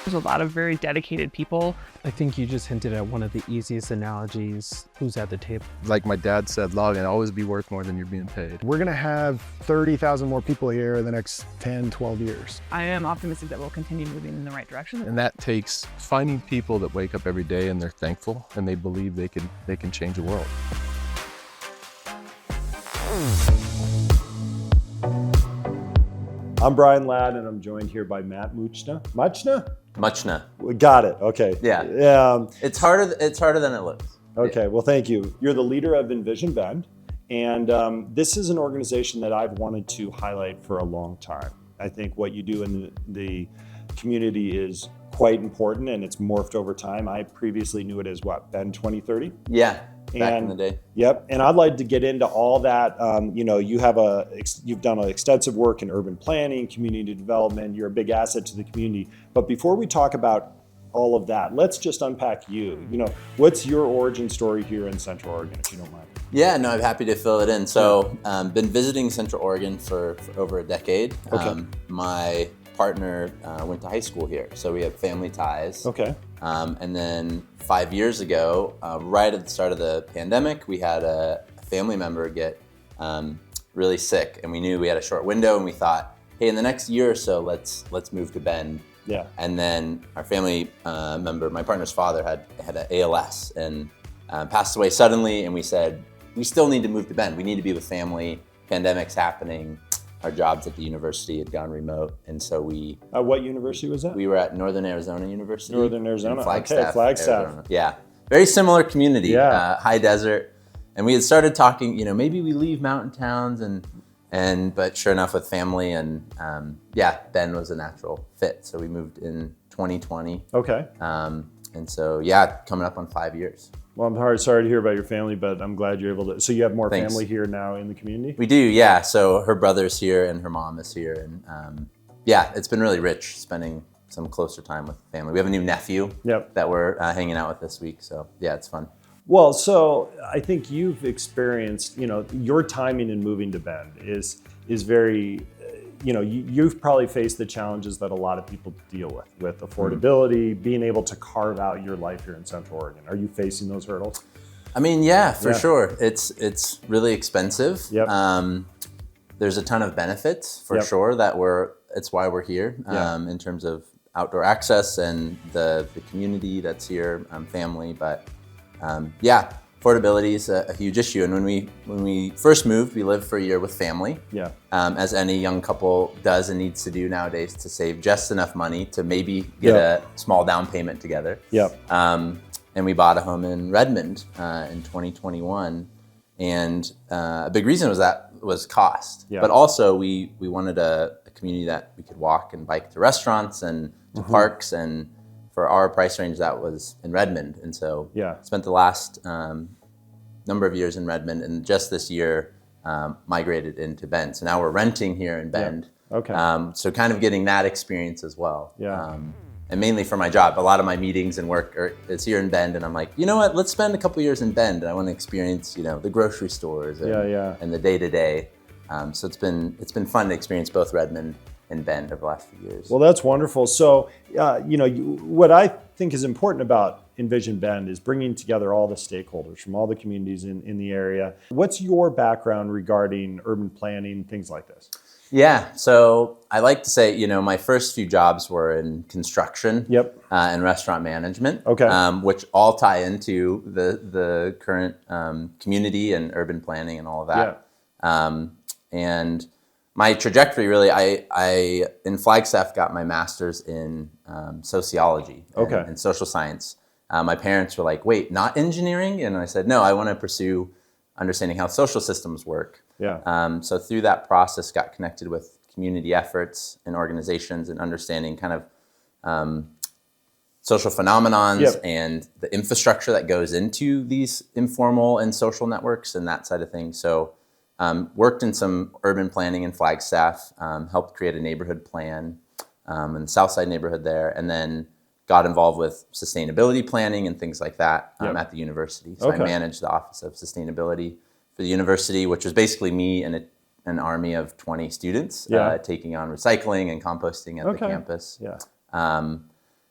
There's a lot of very dedicated people. I think you just hinted at one of the easiest analogies. Who's at the table? Like my dad said, log and always be worth more than you're being paid. We're going to have 30,000 more people here in the next 10, 12 years. I am optimistic that we'll continue moving in the right direction. And that takes finding people that wake up every day and they're thankful and they believe they can change the world. I'm Brian Ladd, and I'm joined here by Matt Muchna. Muchna. We got it. Okay. Yeah. It's harder than it looks. Okay. Well, thank you. You're the leader of Envision Bend, and this is an organization that I've wanted to highlight for a long time. I think what you do in the community is quite important, and it's morphed over time. I previously knew it as Bend 2030. Yeah. Back in the day. Yep. And I'd like to get into all that. You've done extensive work in urban planning, community development. You're a big asset to the community. But before we talk about all of that, let's just unpack you. What's your origin story here in Central Oregon, if you don't mind? Yeah, no, I'm happy to fill it in. So, been visiting Central Oregon for over a decade. Okay. My partner went to high school here, so we have family ties. Okay. And then 5 years ago, right at the start of the pandemic, we had a family member get really sick, and we knew we had a short window, and we thought, hey, in the next year or so, let's move to Bend. Yeah. And then our family member, my partner's father, had an ALS and passed away suddenly, and we said, we still need to move to Bend. We need to be with family. Pandemic's happening. Our jobs at the university had gone remote, and so we... what university was that? We were at Northern Arizona University. Northern Arizona, Flagstaff, Flagstaff. Arizona. Yeah, very similar community, Yeah. High desert. And we had started talking, maybe we leave mountain towns, but sure enough with family, and Bend was a natural fit. So we moved in 2020. Okay. And so, coming up on 5 years. Well, I'm sorry to hear about your family, but I'm glad you're able to. So you have more Thanks. family here now in the community? We do, yeah. So her brother's here and her mom is here. And it's been really rich spending some closer time with family. We have a new nephew that we're hanging out with this week. So it's fun. Well, so I think you've experienced, your timing in moving to Bend is very, you've probably faced the challenges that a lot of people deal with affordability, being able to carve out your life here in Central Oregon. Are you facing those hurdles? I mean, for sure. It's really expensive. Yep. There's a ton of benefits for sure it's why we're here in terms of outdoor access and the community that's here, family, but affordability is a huge issue. And when we first moved, we lived for a year with family, as any young couple does and needs to do nowadays to save just enough money to maybe get a small down payment together. And we bought a home in Redmond in 2021. And a big reason was cost. But also we wanted a community that we could walk and bike to restaurants and to parks, and for our price range, that was in Redmond. And so spent the last number of years in Redmond, and just this year migrated into Bend. So now we're renting here in Bend. Okay. So kind of getting that experience as well. And mainly for my job. A lot of my meetings and work is here in Bend, and I'm like, you know what, let's spend a couple years in Bend. And I want to experience, the grocery stores and the day-to-day. So it's been fun to experience both Redmond and Bend over the last few years. Well, that's wonderful. So, what I think is important about Envision Bend is bringing together all the stakeholders from all the communities in the area. What's your background regarding urban planning, things like this? Yeah, so I like to say, my first few jobs were in construction and restaurant management, which all tie into the current community and urban planning and all of that. And my trajectory really, I in Flagstaff got my master's in sociology and social science. My parents were like, wait, not engineering? And I said, no, I want to pursue understanding how social systems work. So through that process, got connected with community efforts and organizations and understanding kind of social phenomenons and the infrastructure that goes into these informal and social networks and that side of things. So worked in some urban planning in Flagstaff, helped create a neighborhood plan in the Southside neighborhood there, and then got involved with sustainability planning and things like that at the university. So I managed the Office of Sustainability for the university, which was basically me and an army of 20 students taking on recycling and composting at the campus.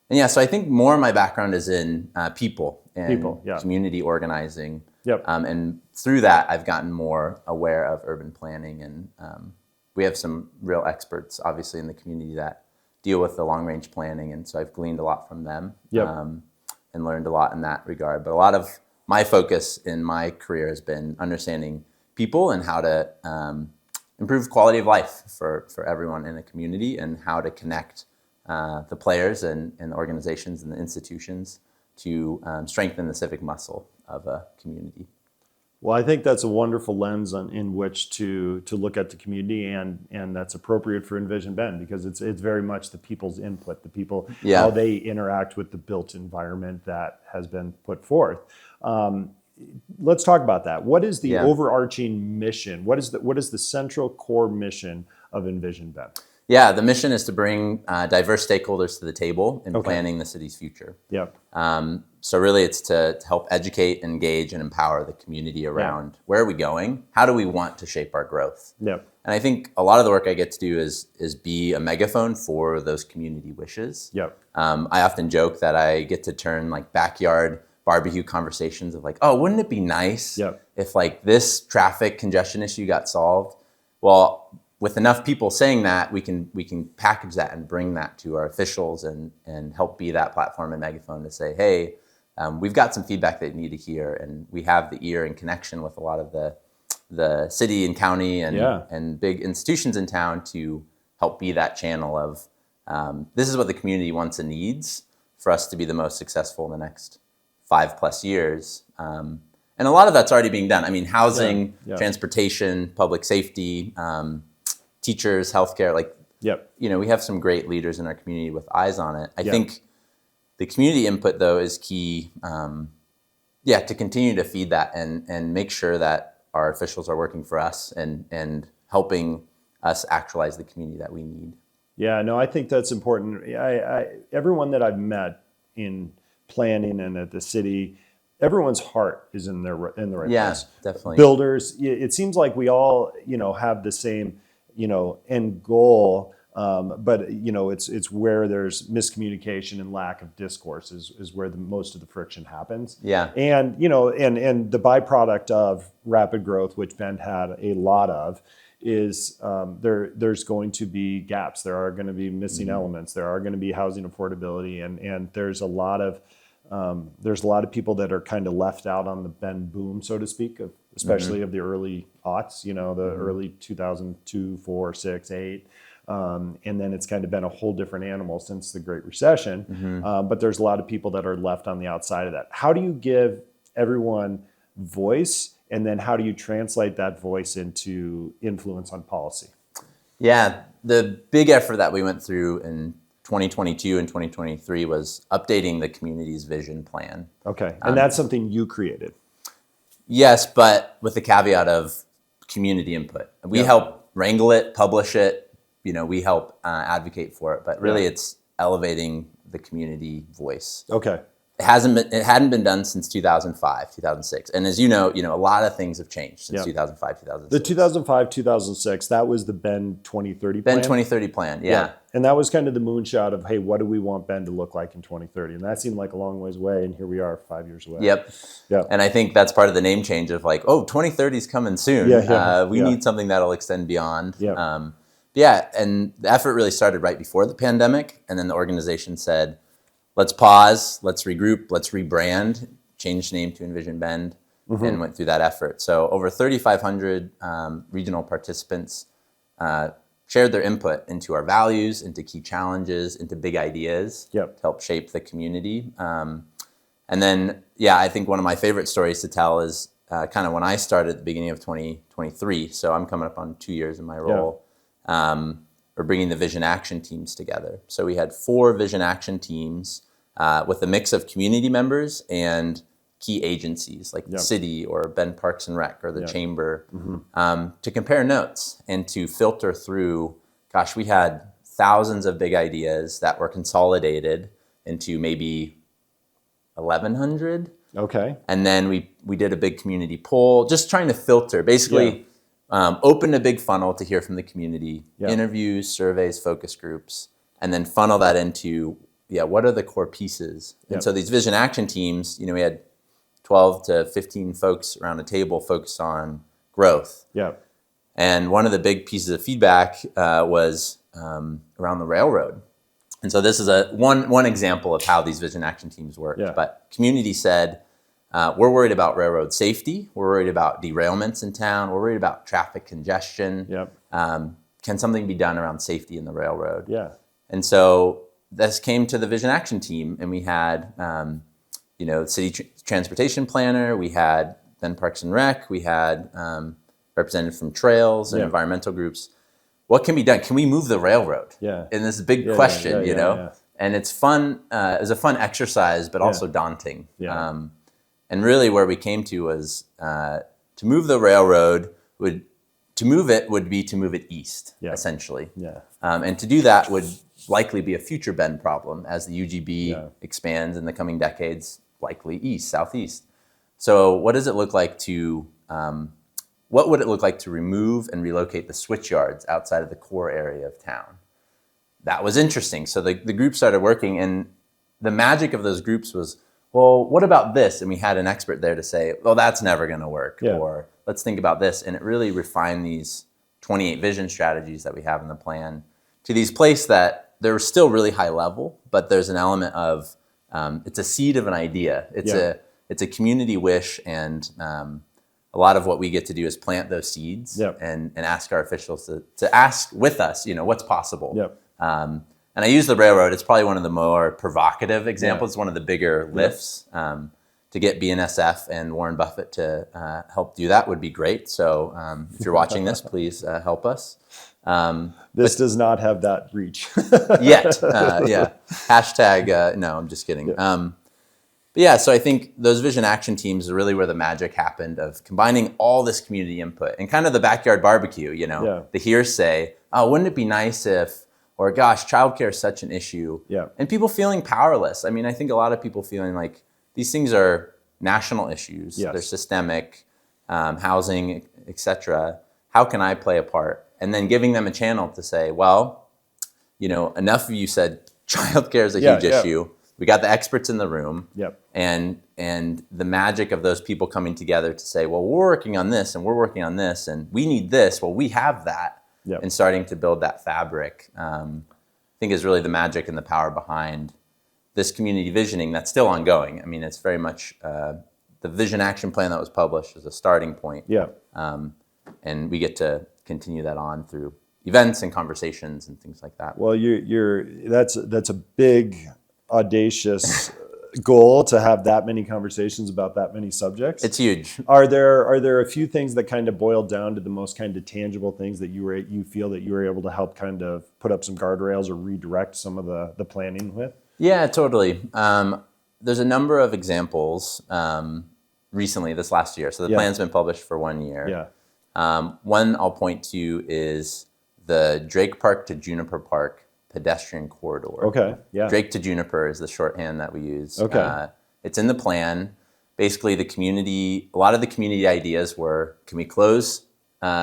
And yeah, so I think more of my background is in people and yeah. community organizing. Yep. And through that, I've gotten more aware of urban planning. And we have some real experts, obviously, in the community that deal with the long-range planning. And so I've gleaned a lot from them. Yep. And learned a lot in that regard. But a lot of my focus in my career has been understanding people and how to improve quality of life for everyone in a community, and how to connect the players and the organizations and the institutions to strengthen the civic muscle of a community. Well, I think that's a wonderful lens in which to look at the community, and that's appropriate for Envision Bend, because it's very much the people's input, the people, how they interact with the built environment that has been put forth. Let's talk about that. What is the overarching mission? What is the central core mission of Envision Bend? Yeah, the mission is to bring diverse stakeholders to the table in planning the city's future. Yep. So really it's to help educate, engage, and empower the community around where are we going? How do we want to shape our growth? Yep. And I think a lot of the work I get to do is be a megaphone for those community wishes. Yep. I often joke that I get to turn like backyard barbecue conversations of like, oh, wouldn't it be nice if like this traffic congestion issue got solved? Well, with enough people saying that, we can package that and bring that to our officials and help be that platform and megaphone to say, hey, we've got some feedback that you need to hear, and we have the ear and connection with a lot of the city and county and big institutions in town to help be that channel of this is what the community wants and needs for us to be the most successful in the next 5+ years. And a lot of that's already being done. I mean, housing, transportation, public safety, teachers, healthcare, we have some great leaders in our community with eyes on it. I think the community input, though, is key, to continue to feed that and make sure that our officials are working for us and helping us actualize the community that we need. Yeah, no, I think that's important. Everyone that I've met in planning and at the city, everyone's heart is in the right place. Yeah, definitely. Builders, it seems like we all, have the same, end goal. But it's where there's miscommunication and lack of discourse is where most of the friction happens. Yeah. And and the byproduct of rapid growth, which Bend had a lot of, is there's going to be gaps. There are going to be missing elements. There are going to be housing affordability, and there's a lot of people that are kind of left out on the Bend boom, so to speak, especially of the early aughts. The early 2002, 4, 6, 8. And then it's kind of been a whole different animal since the Great Recession. But there's a lot of people that are left on the outside of that. How do you give everyone voice, and then how do you translate that voice into influence on policy? Yeah, the big effort that we went through in 2022 and 2023 was updating the community's vision plan. Okay, and that's something you created? Yes, but with the caveat of community input. We help wrangle it, publish it, we help advocate for it, but really it's elevating the community voice. Okay. It hadn't been done since 2005, 2006. And as you know, a lot of things have changed since 2005, 2006. The 2005, 2006, that was the Bend 2030 plan? Bend 2030 plan, yeah. And that was kind of the moonshot of, hey, what do we want Bend to look like in 2030? And that seemed like a long ways away, and here we are 5 years away. Yep. And I think that's part of the name change of 2030 is coming soon. We need something that'll extend beyond. And the effort really started right before the pandemic, and then the organization said, let's pause, let's regroup, let's rebrand, change the name to Envision Bend, and went through that effort. So over 3,500 regional participants shared their input into our values, into key challenges, into big ideas to help shape the community. And then, I think one of my favorite stories to tell is kind of when I started at the beginning of 2023. So I'm coming up on 2 years in my role. We're bringing the vision action teams together. So we had 4 vision action teams with a mix of community members and key agencies like the city or Bend Parks and Rec or the chamber to compare notes and to filter through. Gosh, we had thousands of big ideas that were consolidated into maybe 1,100. Okay. And then we did a big community poll, just trying to filter, basically. Open a big funnel to hear from the community, interviews, surveys, focus groups, and then funnel that into, what are the core pieces? Yep. And so these vision action teams, we had 12 to 15 folks around a table focused on growth. Yeah. And one of the big pieces of feedback was around the railroad. And so this is one example of how these vision action teams work. Yeah. But community said, we're worried about railroad safety. We're worried about derailments in town. We're worried about traffic congestion. Yep. Can something be done around safety in the railroad? Yeah. And so this came to the vision action team, and we had, city transportation planner. We had then Parks and Rec. We had representative from trails and environmental groups. What can be done? Can we move the railroad? Yeah. And this is a big question, you know? Yeah. And it's fun. It was a fun exercise, but also daunting. Yeah. And really where we came to was to move the railroad would move it east, essentially. Yeah. And to do that would likely be a future bend problem as the UGB expands in the coming decades, likely east, southeast. So what does it look like what would it look like to remove and relocate the switch yards outside of the core area of town? That was interesting. So the group started working, and the magic of those groups was, well, what about this? And we had an expert there to say, well, that's never going to work. Yeah. Or let's think about this. And it really refined these 28 vision strategies that we have in the plan to these places that they're still really high level, but there's an element of, it's a seed of an idea. It's a community wish, and a lot of what we get to do is plant those seeds and ask our officials to ask with us, what's possible. Yep. And I use the railroad. It's probably one of the more provocative examples. It's one of the bigger lifts. To get BNSF and Warren Buffett to help do that would be great. So if you're watching this, please help us. This does not have that reach. Yet. Hashtag, no, I'm just kidding. But yeah, so I think those vision action teams are really where the magic happened of combining all this community input and kind of the backyard barbecue, the hearsay. Oh, wouldn't it be nice if, or gosh, childcare is such an issue. Yeah. And people feeling powerless. I mean, I think a lot of people feeling like these things are national issues. Yes. They're systemic, housing, etc. How can I play a part? And then giving them a channel to say, well, enough of you said childcare is a huge issue. We got the experts in the room. Yep. And the magic of those people coming together to say, well, we're working on this and we're working on this and we need this. Well, we have that. Yep. And starting to build that fabric, I think is really the magic and the power behind this community visioning that's still ongoing. I mean, it's very much the vision action plan that was published is a starting point. Yeah. And we get to continue that on through events and conversations and things like that. Well, that's a big, audacious goal to have that many conversations about that many subjects. It's huge. Are there a few things that kind of boil down to the most kind of tangible things that you feel that you were able to help kind of put up some guardrails or redirect some of the planning with? Yeah, totally. There's a number of examples recently this last year. So the plan's been published for 1 year. Yeah. One I'll point to is the Drake Park to Juniper Park pedestrian corridor. Okay. Yeah. Drake to Juniper is the shorthand that we use. Okay. It's in the plan. Basically, a lot of the community ideas were, can we close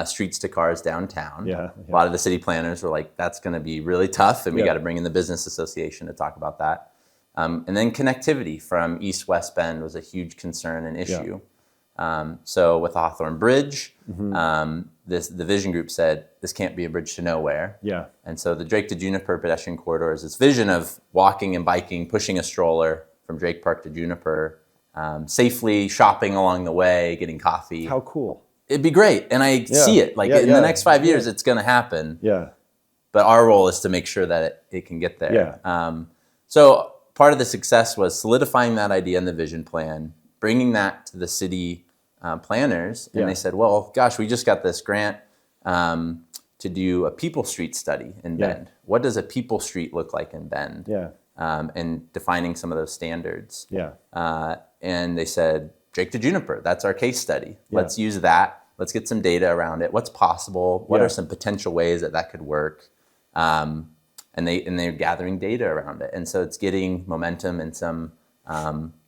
streets to cars downtown? Yeah. A lot of the city planners were like, that's going to be really tough, and we got to bring in the business association to talk about that. And then connectivity from East-West Bend was a huge concern and issue. So with the Hawthorne Bridge, the vision group said, this can't be a bridge to nowhere. Yeah. And so the Drake to Juniper pedestrian corridor is this vision of walking and biking, pushing a stroller from Drake Park to Juniper, safely shopping along the way, getting coffee. How cool. It'd be great. And I see it. In the next 5 years, it's going to happen. Yeah. But our role is to make sure that it can get there. Yeah. So part of the success was solidifying that idea in the vision plan, bringing that to the city planners. And they said, well, gosh, we just got this grant to do a People Street study in Bend. What does a People Street look like in Bend? Yeah. And defining some of those standards. Yeah. And they said, Drake to Juniper, that's our case study. Let's use that. Let's get some data around it. What's possible? What are some potential ways that could work? And they're gathering data around it. And so it's getting momentum and some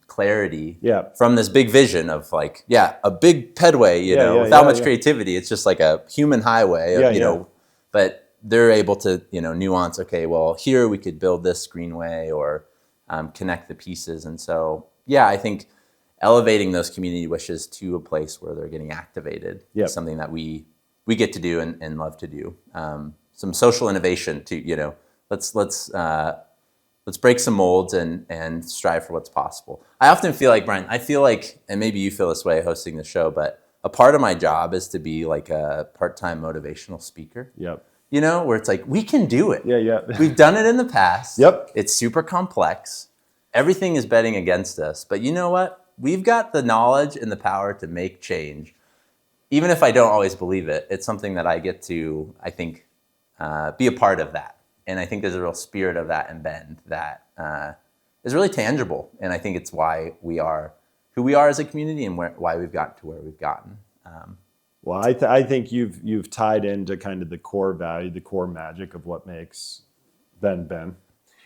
clarity from this big vision of a big pedway, without much creativity. It's just like a human highway, but they're able to, nuance, okay, well, here we could build this greenway, or connect the pieces. And so, yeah, I think elevating those community wishes to a place where they're getting activated is something that we get to do and love to do. Some social innovation to, let's break some molds and strive for what's possible. I often feel like, Brian, and maybe you feel this way hosting the show, but a part of my job is to be like a part-time motivational speaker. Yep. Where it's like, we can do it. Yeah. We've done it in the past. Yep. It's super complex. Everything is betting against us. But you know what? We've got the knowledge and the power to make change. Even if I don't always believe it, it's something that I get to, I think, be a part of that. And I think there's a real spirit of that in Bend that is really tangible. And I think it's why we are who we are as a community and why we've gotten to where we've gotten. Well, I think you've tied into kind of the core value, the core magic of what makes Ben,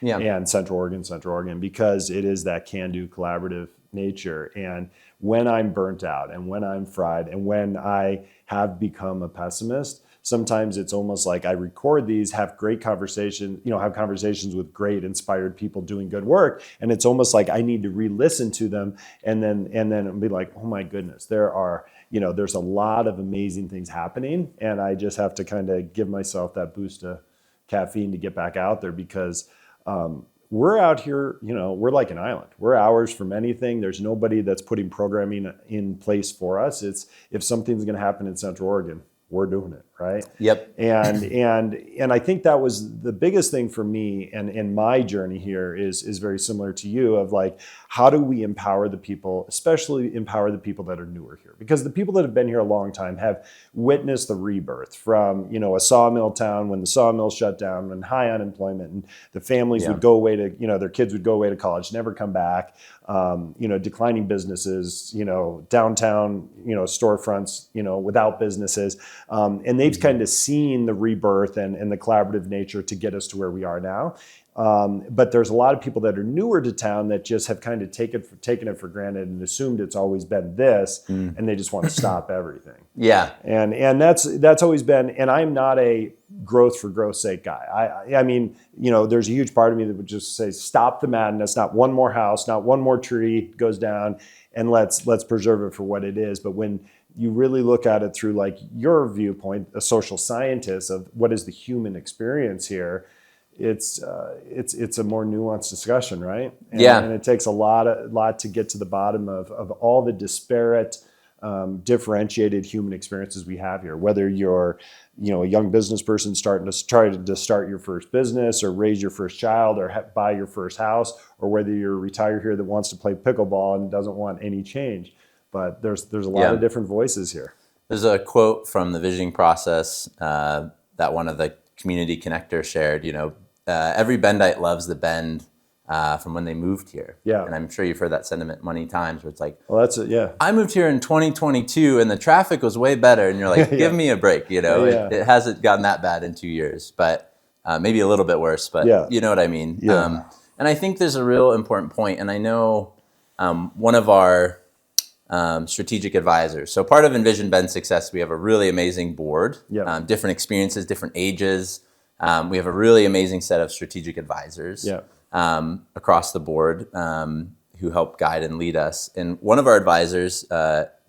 and Central Oregon, because it is that can-do collaborative nature. And when I'm burnt out and when I'm fried and when I have become a pessimist, sometimes it's almost like I record these, have great conversations, have conversations with great inspired people doing good work. And it's almost like I need to re-listen to them and then be like, oh my goodness, there's a lot of amazing things happening. And I just have to kind of give myself that boost of caffeine to get back out there because we're out here, we're like an island. We're hours from anything. There's nobody that's putting programming in place for us. It's if something's going to happen in Central Oregon, we're doing it, right? Yep. And I think that was the biggest thing for me and in my journey here is very similar to you of like, how do we empower the people, especially empower the people that are newer here? Because the people that have been here a long time have witnessed the rebirth from, a sawmill town when the sawmill shut down and high unemployment and the families would go away to, their kids would go away to college, never come back, declining businesses, downtown, storefronts, without businesses. And they've kind of seen the rebirth and the collaborative nature to get us to where we are now. But there's a lot of people that are newer to town that just have kind of taken it for granted and assumed it's always been this, and they just want to stop everything. Yeah. And that's always been, and I'm not a growth for growth's sake guy. I mean, there's a huge part of me that would just say, stop the madness, not one more house, not one more tree goes down, and let's preserve it for what it is. But when you really look at it through like your viewpoint, a social scientist of what is the human experience here, it's a more nuanced discussion, right? And it takes a lot to get to the bottom of all the disparate, differentiated human experiences we have here. Whether you're, a young business person starting to try to start your first business or raise your first child or buy your first house, or whether you're a retired here that wants to play pickleball and doesn't want any change. But there's a lot of different voices here. There's a quote from the visioning process that one of the community connectors shared. Every Bendite loves the Bend from when they moved here. Yeah. And I'm sure you've heard that sentiment many times where it's like, well, that's it. Yeah. I moved here in 2022 and the traffic was way better. And you're like, give me a break. It hasn't gotten that bad in 2 years, but maybe a little bit worse, but you know what I mean? Yeah. And I think there's a real important point. And I know one of our strategic advisors. So part of Envision Bend's success, we have a really amazing board, different experiences, different ages. We have a really amazing set of strategic advisors across the board who help guide and lead us. And one of our advisors,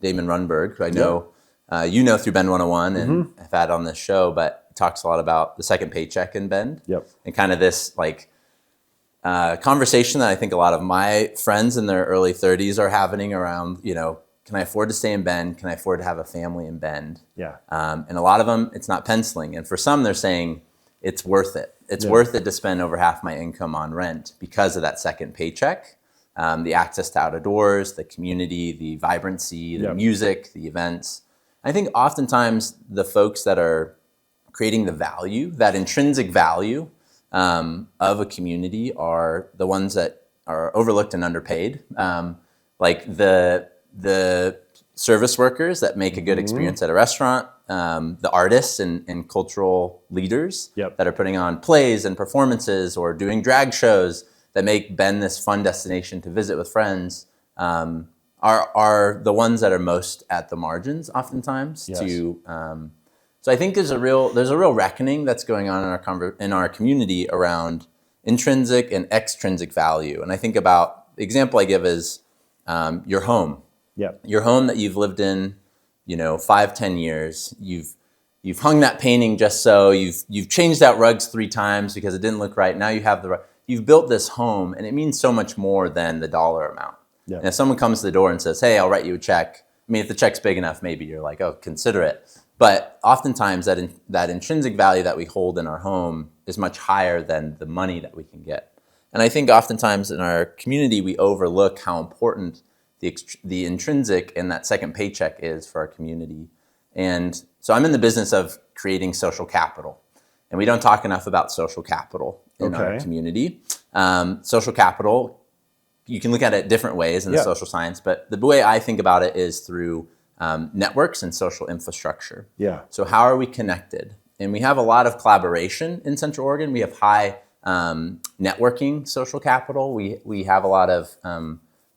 Damon Runberg, who I know through Bend 101 and have had on this show, but talks a lot about the second paycheck in Bend and kind of this conversation that I think a lot of my friends in their early 30s are having around, can I afford to stay in Bend? Can I afford to have a family in Bend? Yeah. And a lot of them, it's not penciling. And for some, they're saying it's worth it. It's worth it to spend over half my income on rent because of that second paycheck, the access to out of doors, the community, the vibrancy, the music, the events. I think oftentimes the folks that are creating the value, that intrinsic value, of a community are the ones that are overlooked and underpaid, like the service workers that make a good experience at a restaurant, the artists and cultural leaders that are putting on plays and performances or doing drag shows that make Bend this fun destination to visit with friends, are the ones that are most at the margins oftentimes. So I think there's a real reckoning that's going on in our community around intrinsic and extrinsic value. And I think about the example I give is your home. Yeah. Your home that you've lived in, 5-10 years. You've hung that painting just so. You've changed out rugs 3 times because it didn't look right. Now you have you've built this home, and it means so much more than the dollar amount. Yeah. And if someone comes to the door and says, "Hey, I'll write you a check," I mean, if the check's big enough, maybe you're like, "Oh, consider it." But oftentimes that intrinsic value that we hold in our home is much higher than the money that we can get. And I think oftentimes in our community, we overlook how important the intrinsic and that second paycheck is for our community. And so I'm in the business of creating social capital. And we don't talk enough about social capital in our community. Social capital, you can look at it different ways in the social science, but the way I think about it is through networks and social infrastructure. Yeah. So how are we connected? And we have a lot of collaboration in Central Oregon. We have high networking social capital. We have a lot of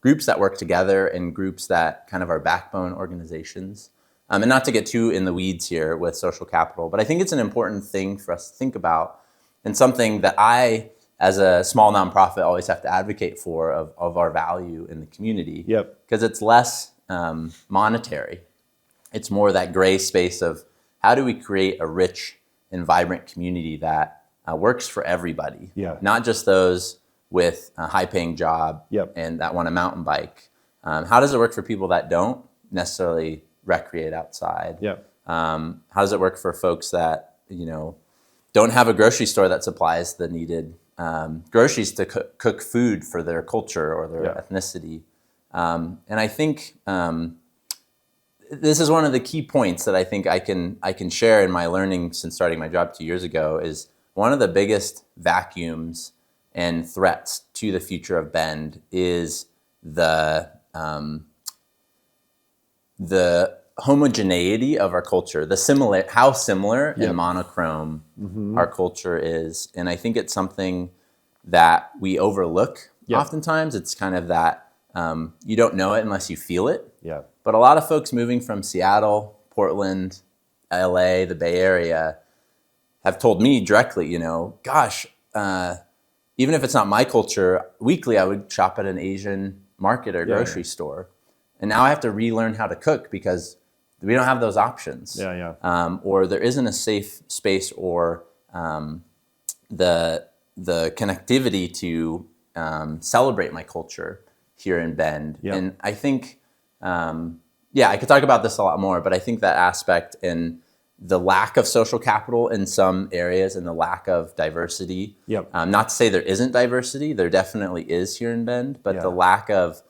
groups that work together and groups that kind of are backbone organizations. And not to get too in the weeds here with social capital, but I think it's an important thing for us to think about, and something that I, as a small nonprofit, always have to advocate for of our value in the community. Yep. Because it's less monetary. It's more that gray space of how do we create a rich and vibrant community that works for everybody, not just those with a high-paying job and that want a mountain bike. How does it work for people that don't necessarily recreate outside? How does it work for folks that don't have a grocery store that supplies the needed groceries to cook food for their culture or their ethnicity? And I think this is one of the key points that I think I can share in my learning since starting my job 2 years ago. Is one of the biggest vacuums and threats to the future of Bend is the homogeneity of our culture, how similar and monochrome our culture is. And I think it's something that we overlook oftentimes. It's kind of that you don't know it unless you feel it. Yeah. But a lot of folks moving from Seattle, Portland, LA, the Bay Area, have told me directly, gosh, even if it's not my culture, weekly I would shop at an Asian market or grocery store. And now I have to relearn how to cook because we don't have those options. Or there isn't a safe space or the connectivity to celebrate my culture here in Bend. And I think, I could talk about this a lot more, but I think that aspect and the lack of social capital in some areas and the lack of diversity, not to say there isn't diversity, there definitely is here in Bend, but the lack of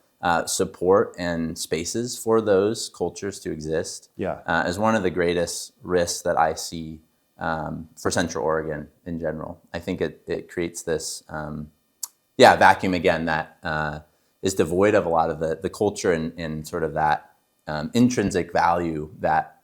support and spaces for those cultures to exist is one of the greatest risks that I see for Central Oregon in general. I think it creates this vacuum again that is devoid of a lot of the culture and sort of that intrinsic value, that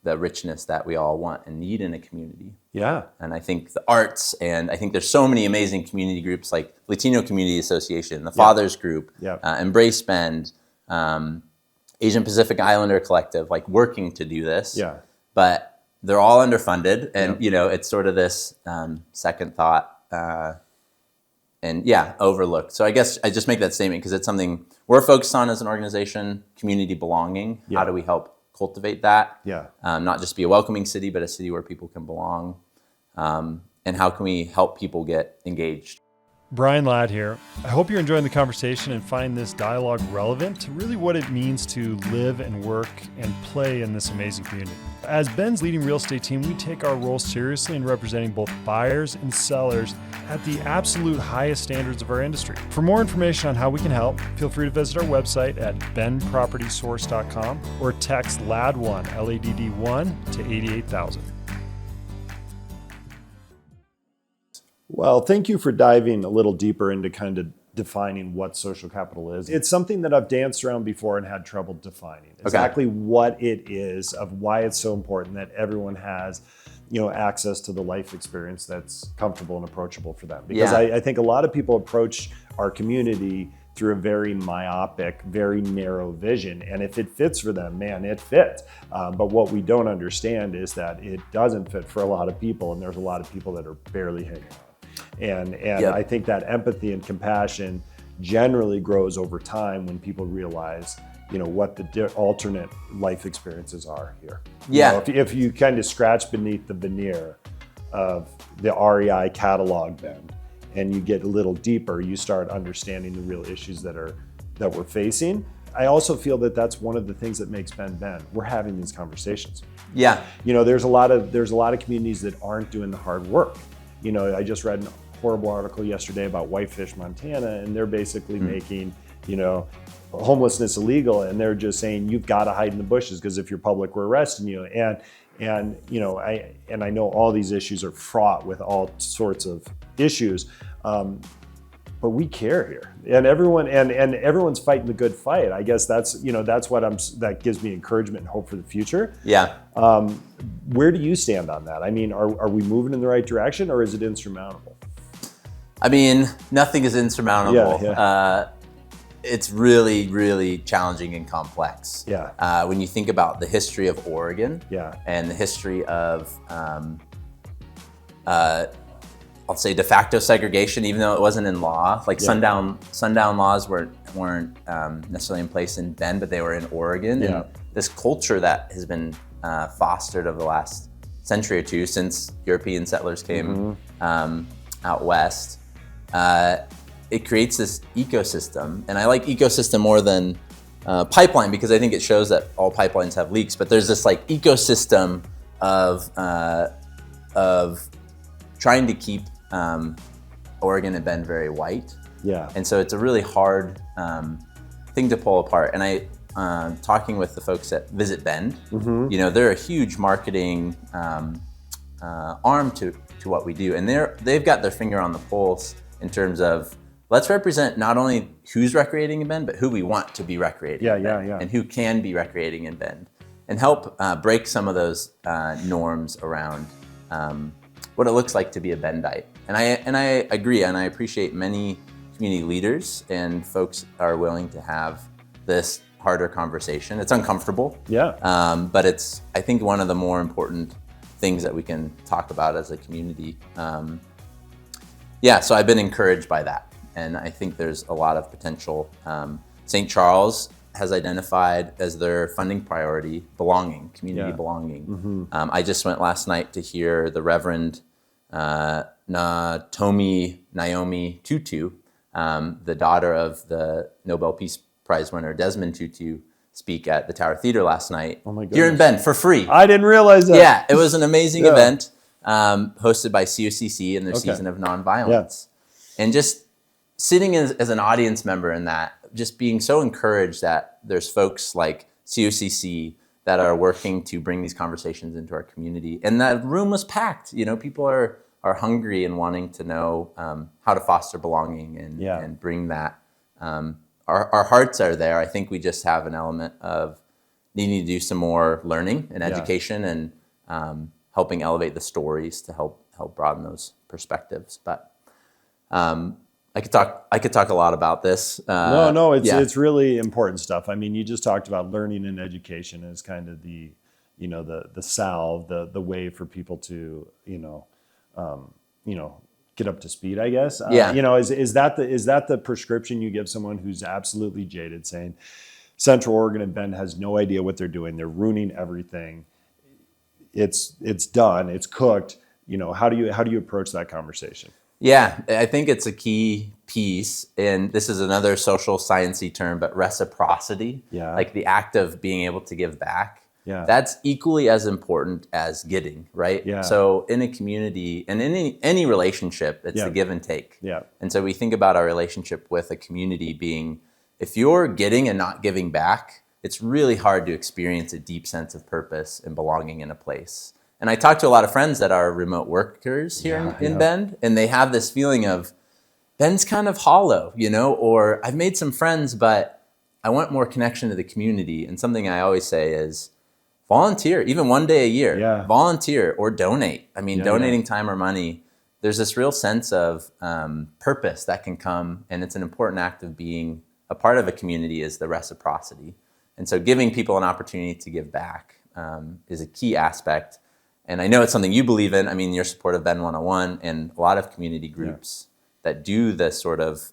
the richness that we all want and need in a community. And I think the arts, and I think there's so many amazing community groups like Latino Community Association, the Fathers Group, Embrace Bend, Asian Pacific Islander Collective, like working to do this. But they're all underfunded, and it's sort of this second thought and overlooked. So I guess I just make that statement because it's something we're focused on as an organization: community belonging. How do we help cultivate that? Not just be a welcoming city, but a city where people can belong. And how can we help people get engaged? Brian Ladd here. I hope you're enjoying the conversation and find this dialogue relevant to really what it means to live and work and play in this amazing community. As Bend's leading real estate team, we take our role seriously in representing both buyers and sellers at the absolute highest standards of our industry. For more information on how we can help, feel free to visit our website at bendpropertysource.com or text LADD1, LADD1 to 88,000. Well, thank you for diving a little deeper into kind of defining what social capital is. It's something that I've danced around before and had trouble defining exactly what it is, of why it's so important that everyone has, access to the life experience that's comfortable and approachable for them. Because I think a lot of people approach our community through a very myopic, very narrow vision. And if it fits for them, man, it fits. But what we don't understand is that it doesn't fit for a lot of people, and there's a lot of people that are barely hanging on. And I think that empathy and compassion generally grows over time when people realize, what the alternate life experiences are here. If you kind of scratch beneath the veneer of the REI catalog bend and you get a little deeper, you start understanding the real issues that we're facing. I also feel that that's one of the things that makes BendBeat. We're having these conversations. Yeah. There's a lot of communities that aren't doing the hard work. I just read a horrible article yesterday about Whitefish, Montana, and they're basically making, homelessness illegal, and they're just saying you've got to hide in the bushes because if you're public, we're arresting you. And I know all these issues are fraught with all sorts of issues, but we care here, and everyone's fighting the good fight. I guess that's that gives me encouragement and hope for the future. Yeah. Where do you stand on that? I mean, are we moving in the right direction, or is it insurmountable? I mean, nothing is insurmountable. Yeah. It's really, really challenging and complex. Yeah. When you think about the history of Oregon, yeah, and the history of, I'll say de facto segregation, even though it wasn't in law. Like sundown laws weren't necessarily in place in Bend, but they were in Oregon. Yeah. And this culture that has been fostered over the last century or two since European settlers came out west. It creates this ecosystem, and I like ecosystem more than pipeline because I think it shows that all pipelines have leaks. But there's this like ecosystem of trying to keep Oregon and Bend very white. Yeah. And so it's a really hard thing to pull apart. And I talking with the folks at Visit Bend, they're a huge marketing arm to what we do, and they've got their finger on the pulse in terms of let's represent not only who's recreating in Bend, but who we want to be recreating in Bend, and who can be recreating in Bend, and help break some of those norms around what it looks like to be a Bendite. And I agree, and I appreciate many community leaders and folks are willing to have this harder conversation. It's uncomfortable, but it's, I think, one of the more important things that we can talk about as a community. So I've been encouraged by that. And I think there's a lot of potential. St. Charles has identified as their funding priority belonging, community belonging. I just went last night to hear the Reverend Naomi Tutu, the daughter of the Nobel Peace Prize winner Desmond Tutu, speak at the Tower Theater last night. Oh my goodness. Here in Bend for free. I didn't realize that. Yeah, it was an amazing event hosted by COCC and their Season of Nonviolence. And just sitting as an audience member in that, just being so encouraged that there's folks like COCC that are working to bring these conversations into our community. And that room was packed. People are hungry and wanting to know how to foster belonging and bring that. Our hearts are there. I think we just have an element of needing to do some more learning and education and helping elevate the stories to help broaden those perspectives. But I could talk a lot about this. It's really important stuff. I mean, you just talked about learning and education as kind of the salve, the way for people to get up to speed, I guess. Is that the prescription you give someone who's absolutely jaded, saying Central Oregon and Bend has no idea what they're doing, they're ruining everything, it's done, it's cooked. How do you approach that conversation? Yeah, I think it's a key piece, and this is another social science-y term, but reciprocity, like the act of being able to give back. Yeah. That's equally as important as getting, right? Yeah. So in a community and in any relationship, it's the give and take. Yeah. And so we think about our relationship with a community being, if you're getting and not giving back, it's really hard to experience a deep sense of purpose and belonging in a place. And I talk to a lot of friends that are remote workers here in Bend, and they have this feeling of, Bend's kind of hollow, or I've made some friends, but I want more connection to the community. And something I always say is volunteer, even one day a year, volunteer or donate. I mean, donating time or money, there's this real sense of purpose that can come, and it's an important act of being a part of a community is the reciprocity. And so giving people an opportunity to give back is a key aspect. And I know it's something you believe in. I mean, you're supportive of Bend 101 and a lot of community groups that do this sort of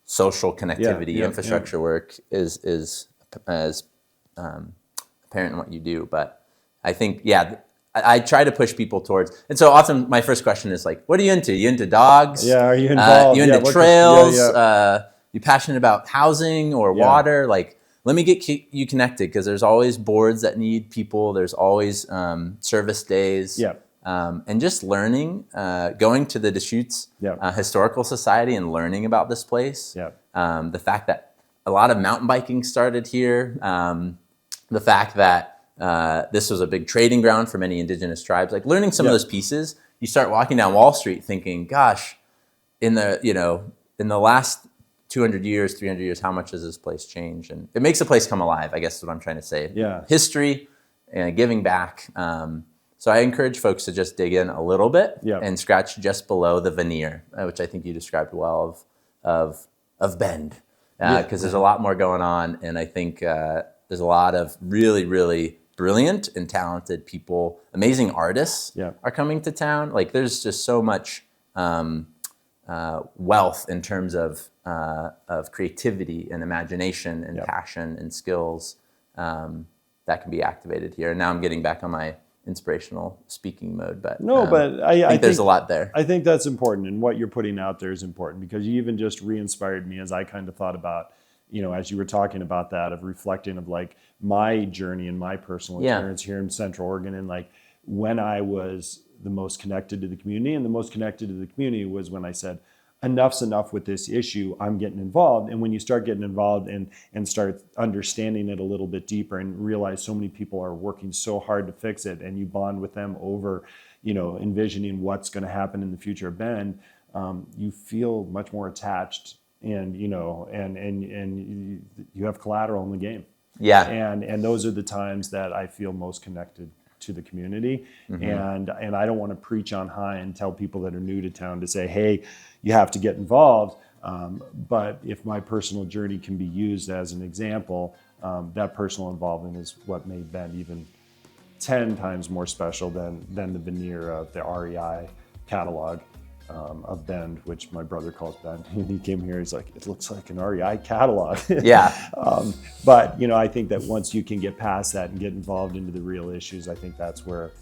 social connectivity infrastructure work is as apparent in what you do. But I think, I try to push people towards, and so often my first question is like, what are you into? You into dogs? Yeah, are you involved? You into trails? You passionate about housing or water? Like, let me get you connected, because there's always boards that need people. There's always service days. And just learning, going to the Deschutes Historical Society and learning about this place. The fact that a lot of mountain biking started here. The fact that this was a big trading ground for many indigenous tribes. Like, learning some of those pieces, you start walking down Wall Street thinking, gosh, in the last 200 years, 300 years, how much has this place changed? And it makes the place come alive, I guess is what I'm trying to say. History and giving back. So I encourage folks to just dig in a little bit and scratch just below the veneer, which I think you described well of Bend, because there's a lot more going on. And I think there's a lot of really, really brilliant and talented people, amazing artists are coming to town. Like, there's just so much wealth in terms of creativity and imagination and passion and skills that can be activated here. And now I'm getting back on my inspirational speaking mode, but I think there's a lot there. I think that's important, and what you're putting out there is important, because you even just re-inspired me as I kind of thought about, as you were talking about that, of reflecting of like my journey and my personal experience here in Central Oregon, and like when I was the most connected to the community, and the most connected to the community was when I said, enough's enough with this issue, I'm getting involved. And when you start getting involved and start understanding it a little bit deeper and realize so many people are working so hard to fix it, and you bond with them over, envisioning what's going to happen in the future of Bend, you feel much more attached, and and you have collateral in the game. And those are the times that I feel most connected to the community. And I don't want to preach on high and tell people that are new to town to say, hey, you have to get involved. But if my personal journey can be used as an example, that personal involvement is what made Bend even 10 times more special than the veneer of the REI catalog of Bend, which my brother calls Bend. And he came here, he's like, it looks like an REI catalog. But I think that once you can get past that and get involved into the real issues, I think that's where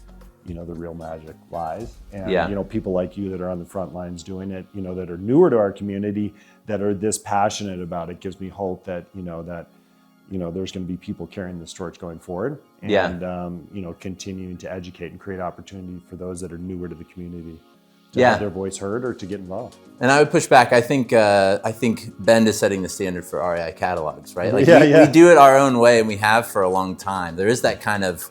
the real magic lies. And people like you that are on the front lines doing it, that are newer to our community, that are this passionate about it, gives me hope that there's going to be people carrying this torch going forward, and continuing to educate and create opportunity for those that are newer to the community to have their voice heard or to get involved. And I would push back. I think Bend is setting the standard for REI catalogs, right? Like, we do it our own way, and we have for a long time. There is that kind of,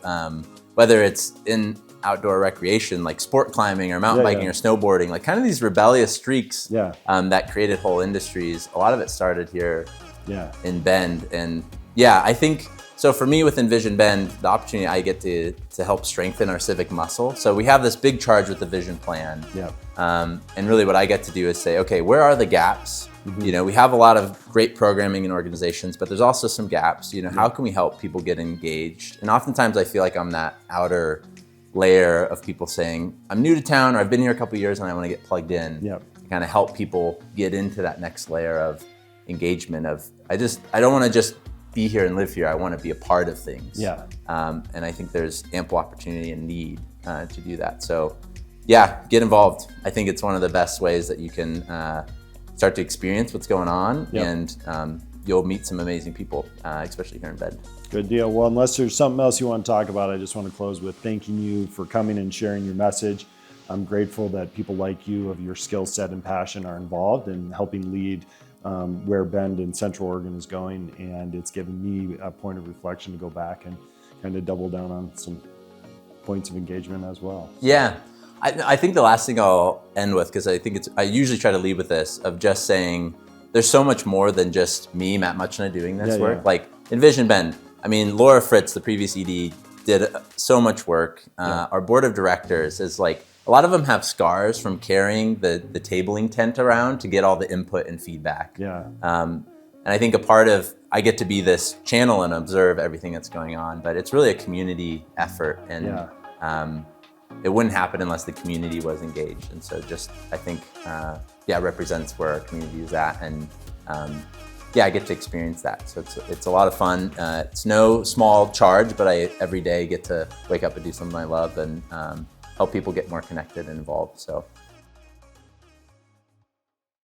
whether it's in outdoor recreation, like sport climbing or mountain biking or snowboarding, like kind of these rebellious streaks that created whole industries. A lot of it started here in Bend. And I think, so for me with Envision Bend, the opportunity I get to help strengthen our civic muscle. So we have this big charge with the vision plan. And really what I get to do is say, okay, where are the gaps? We have a lot of great programming and organizations, but there's also some gaps. How can we help people get engaged? And oftentimes I feel like I'm that outer layer of people saying, I'm new to town, or I've been here a couple of years and I want to get plugged in. To kind of help people get into that next layer of engagement of, I don't want to just be here and live here. I want to be a part of things. And I think there's ample opportunity and need to do that. So get involved. I think it's one of the best ways that you can start to experience what's going on, and you'll meet some amazing people, especially here in Bend. Good deal. Well, unless there's something else you want to talk about, I just want to close with thanking you for coming and sharing your message. I'm grateful that people like you, of your skill set and passion, are involved in helping lead where Bend in Central Oregon is going. And it's given me a point of reflection to go back and kind of double down on some points of engagement as well. I think the last thing I'll end with, because I usually try to lead with this, of just saying there's so much more than just me, Matt Muchna, doing this work. Like Envision Bend. I mean, Laura Fritz, the previous ED, did so much work. Our board of directors is like, a lot of them have scars from carrying the tabling tent around to get all the input and feedback. And I think I get to be this channel and observe everything that's going on, but it's really a community effort. And it wouldn't happen unless the community was engaged. And so just, I think, represents where our community is at. And I get to experience that. So it's a lot of fun. It's no small charge, but I every day get to wake up and do something I love and help people get more connected and involved. So